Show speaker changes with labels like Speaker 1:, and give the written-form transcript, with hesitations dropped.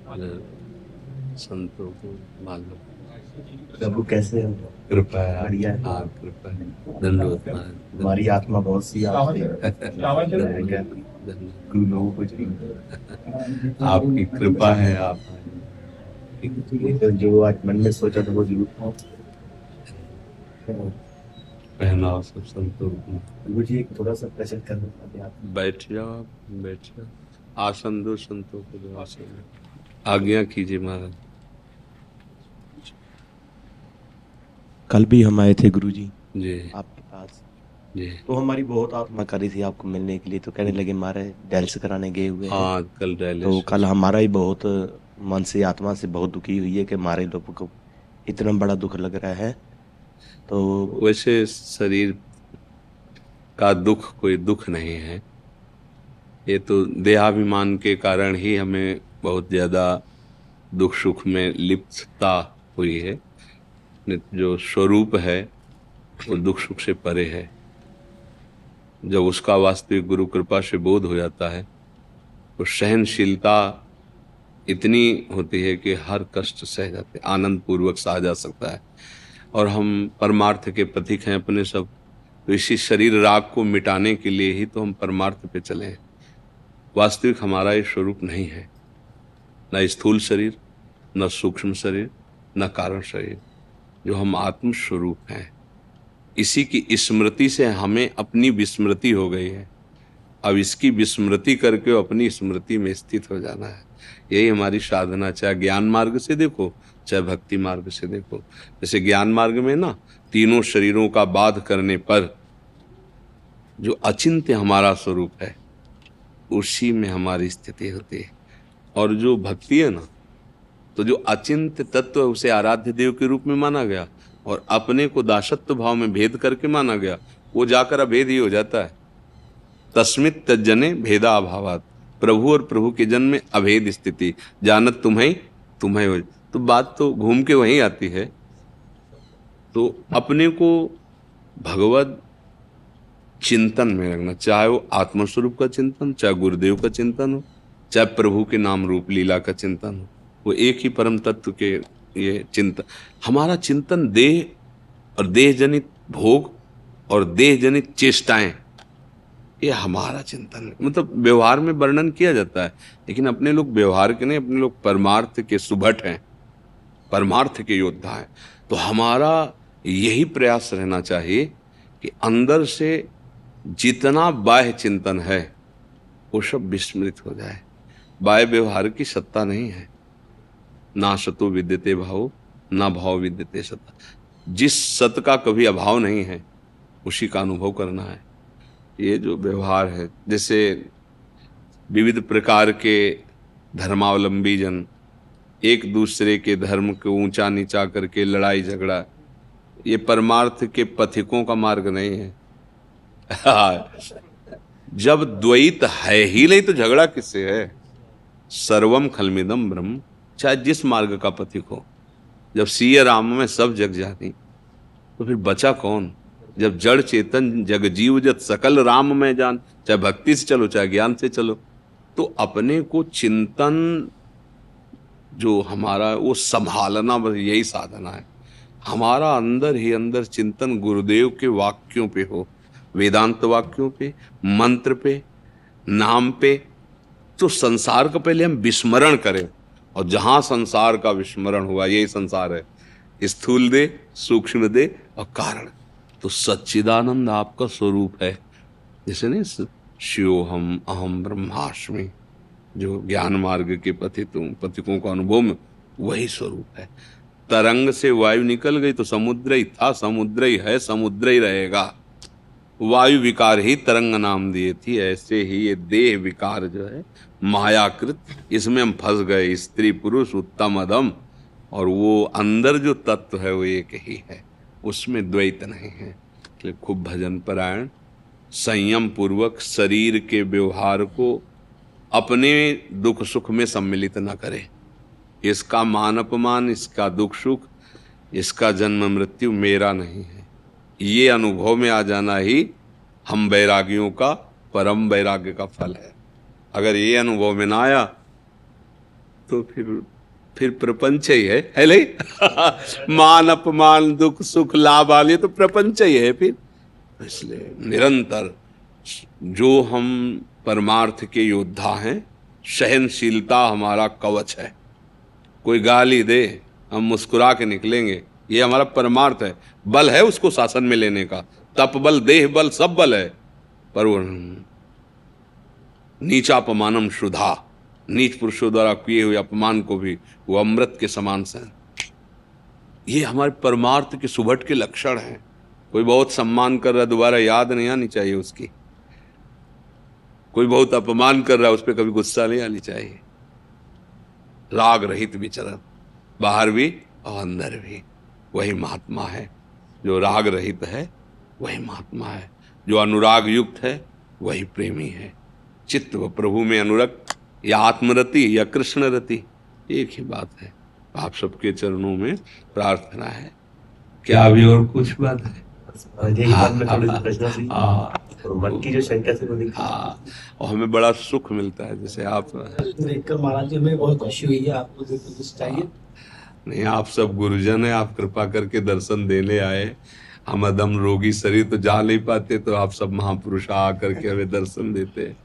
Speaker 1: संतों को मालूम।
Speaker 2: प्रभु कैसे हो?
Speaker 1: कृपा है
Speaker 2: बढ़िया है।
Speaker 1: हाँ कृपा है। दंडवत महाराज
Speaker 2: हमारी आत्मा बहुत सी आपसे
Speaker 1: दंडवत।
Speaker 2: धन्यवाद।
Speaker 1: धन्यवाद।
Speaker 2: गुरु लोगों को चाहिए।
Speaker 1: आपकी कृपा है आप आए।
Speaker 2: तो जो आज मन में सोचा था वो जरूर।
Speaker 1: पहनाओ सब संतों को।
Speaker 2: गुरु जी एक थोड़ा सा प्रेजेंट कर देते आप।
Speaker 1: बैठ जाओ आप, बैठ जाओ। आसन दो संतों को, दो आसन। आज्ञा कीजिए महाराज।
Speaker 2: कल भी हम आए थे गुरु जी
Speaker 1: जी
Speaker 2: आपके पास,
Speaker 1: जी।
Speaker 2: तो हमारी बहुत आत्मा कर रही थी आपको मिलने के लिए, तो कहने लगे हमारे डायलिसिस कराने गए हुए हैं।
Speaker 1: हाँ कल
Speaker 2: तो
Speaker 1: डायलिसिस।
Speaker 2: कल हमारा ही बहुत मन से आत्मा से बहुत दुखी हुई है कि हमारे लोगों को इतना बड़ा दुख लग रहा है। तो
Speaker 1: वैसे शरीर का दुख कोई दुख नहीं है, ये तो देहाभिमान के कारण ही हमें बहुत ज्यादा दुख सुख में लिप्तता हुई है। जो स्वरूप है वो दुख सुख से परे है। जब उसका वास्तविक गुरु कृपा से बोध हो जाता है तो सहनशीलता इतनी होती है कि हर कष्ट सह जाते, आनंद पूर्वक सहा जा सकता है। और हम परमार्थ के प्रतीक हैं अपने सब, तो इसी शरीर राग को मिटाने के लिए ही तो हम परमार्थ पे चले हैं। वास्तविक हमारा ये स्वरूप नहीं है, न स्थूल शरीर, न सूक्ष्म शरीर, न कारण शरीर। जो हम आत्म स्वरूप हैं, इसी की स्मृति से हमें अपनी विस्मृति हो गई है। अब इसकी विस्मृति करके अपनी स्मृति में स्थित हो जाना है। यही हमारी साधना, चाहे ज्ञान मार्ग से देखो चाहे भक्ति मार्ग से देखो। जैसे ज्ञान मार्ग में ना, तीनों शरीरों का बाध करने पर जो अचिंत्य हमारा स्वरूप है उसी में हमारी स्थिति होती है। और जो भक्ति है ना, तो जो अचिंत्य तत्व है उसे आराध्य देव के रूप में माना गया और अपने को दासत्व भाव में भेद करके माना गया, वो जाकर अभेद ही हो जाता है। तस्मित तज्जने भेदा अभावात, प्रभु और प्रभु के जन्म में अभेद स्थिति, जानत तुम्हें तुम्हें हो। तो बात तो घूम के वहीं आती है। तो अपने को भगवत चिंतन में रखना, चाहे वो आत्मस्वरूप का चिंतन, चाहे गुरुदेव का चिंतन हो, चाहे प्रभु के नाम रूप लीला का चिंतन हो, वो एक ही परम तत्व के ये चिंतन। हमारा चिंतन देह और देह जनित भोग और देह जनित चेष्टाएं, ये हमारा चिंतन है। मतलब व्यवहार में वर्णन किया जाता है, लेकिन अपने लोग व्यवहार के नहीं, अपने लोग परमार्थ के सुभट हैं, परमार्थ के योद्धा हैं। तो हमारा यही प्रयास रहना चाहिए कि अंदर से जितना बाह्य चिंतन है वो सब विस्मृत हो जाए। बाह्य व्यवहार की सत्ता नहीं है। ना सतो विद्यते भाव, ना भाव विद्यते सत्ता। जिस सत का कभी अभाव नहीं है उसी का अनुभव करना है। ये जो व्यवहार है, जैसे विविध प्रकार के धर्मावलंबी जन एक दूसरे के धर्म को ऊंचा नीचा करके लड़ाई झगड़ा, ये परमार्थ के पथिकों का मार्ग नहीं है। जब द्वैत है ही नहीं तो झगड़ा किससे है। सर्वम खलमिदम ब्रह्म, चाहे जिस मार्ग का पथिक हो। जब सिय राम में सब जग जानी तो फिर बचा कौन। जब जड़ चेतन जग जीव जत सकल राम में जान, चाहे भक्ति से चलो चाहे ज्ञान से चलो। तो अपने को चिंतन जो हमारा वो संभालना, बस यही साधना है। हमारा अंदर ही अंदर चिंतन गुरुदेव के वाक्यों पे हो, वेदांत वाक्यों पे, मंत्र पे, नाम पे। तो संसार का पहले हम विस्मरण करें, और जहां संसार का विस्मरण हुआ यही संसार है, स्थूल दे, सूक्ष्म दे और कारण। तो सच्चिदानंद आपका स्वरूप है। जैसे नहीं, शिवोहम अहम ब्रह्मास्मि, जो ज्ञान मार्ग के पथिकों का अनुभव में वही स्वरूप है। तरंग से वायु निकल गई तो समुद्र ही था, समुद्र ही है, समुद्र ही रहेगा। वायु विकार ही तरंग नाम दिए थी। ऐसे ही ये देह विकार जो है मायाकृत, इसमें हम फंस गए, स्त्री पुरुष उत्तम अधम। और वो अंदर जो तत्व है वो एक ही है, उसमें द्वैत नहीं है। इसलिए खूब भजन परायण, संयम पूर्वक शरीर के व्यवहार को अपने दुख सुख में सम्मिलित न करे। इसका मान अपमान, इसका दुख सुख, इसका जन्म मृत्यु मेरा नहीं है, ये अनुभव में आ जाना ही हम वैरागियों का परम वैराग्य का फल है। अगर ये अनुभव में ना आया तो फिर प्रपंच ही है नहीं? मान अपमान दुख सुख लाभ आने तो प्रपंच ही है फिर। इसलिए निरंतर जो हम परमार्थ के योद्धा हैं, सहनशीलता हमारा कवच है। कोई गाली दे हम मुस्कुरा के निकलेंगे, ये हमारा परमार्थ है। बल है उसको शासन में लेने का, तप बल देह बल सब बल है, पर वो नीचापमानम शुद्धा, नीच पुरुषों द्वारा किए हुए अपमान को भी वो अमृत के समान सहन, ये हमारे परमार्थ के सुभट के लक्षण हैं। कोई बहुत सम्मान कर रहा है, दोबारा याद नहीं आनी चाहिए उसकी। कोई बहुत अपमान कर रहा है, उस पर कभी गुस्सा नहीं आनी चाहिए। राग रहित विचरण, बाहर भी और अंदर भी, वही महात्मा है। जो राग रहित है वही महात्मा है, जो अनुराग युक्त है वही प्रेमी है। चित्त व प्रभु में अनुरक्त, या आत्मरति या कृष्ण रति, एक ही बात है। आप सबके चरणों में प्रार्थना है। क्या अभी और कुछ बात है?
Speaker 2: यही बात मैं थोड़ी सी प्रश्न थी,
Speaker 1: हाँ,
Speaker 2: मन की जो शंका थी वो दिखी।
Speaker 1: हाँ, और हमें बड़ा सुख मिलता है जैसे आप
Speaker 3: देखकर महाराज जी हमें बहुत खुशी हुई है। आपको जो कुछ चाहिए
Speaker 1: नहीं, आप सब गुरुजन है, आप कृपा करके दर्शन देने आए। हम अदम रोगी शरीर तो जा नहीं पाते, तो आप सब महापुरुष आ करके हमें दर्शन देते हैं।